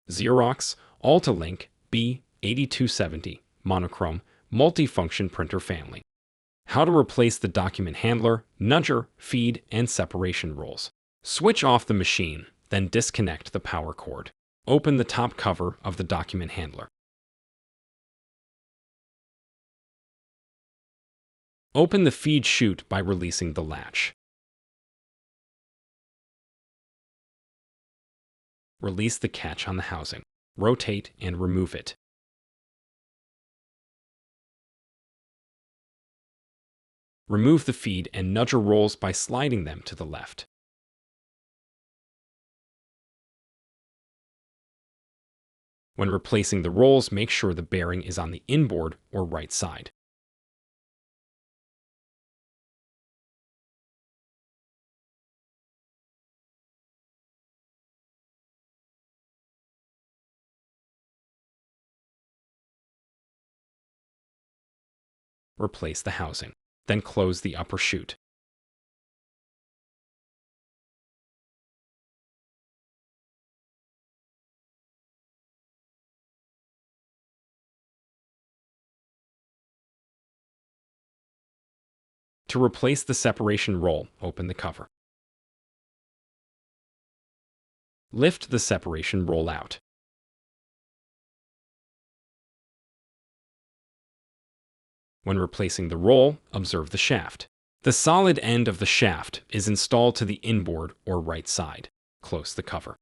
Xerox AltaLink B8270 monochrome multifunction printer family. How to replace the document handler, nudger, feed, and separation roles. Switch off the machine, then disconnect the power cord. Open the top cover of the document handler. Open the feed chute by releasing the latch. Release the catch on the housing. Rotate and remove it. Remove the feed and nudger rolls by sliding them to the left. When replacing the rolls, make sure the bearing is on the inboard or right side. Replace the housing. Then close the upper chute. To replace the separation roll, open the cover. Lift the separation roll out. When replacing the roll, observe the shaft. The solid end of the shaft is installed to the inboard or right side. Close the cover.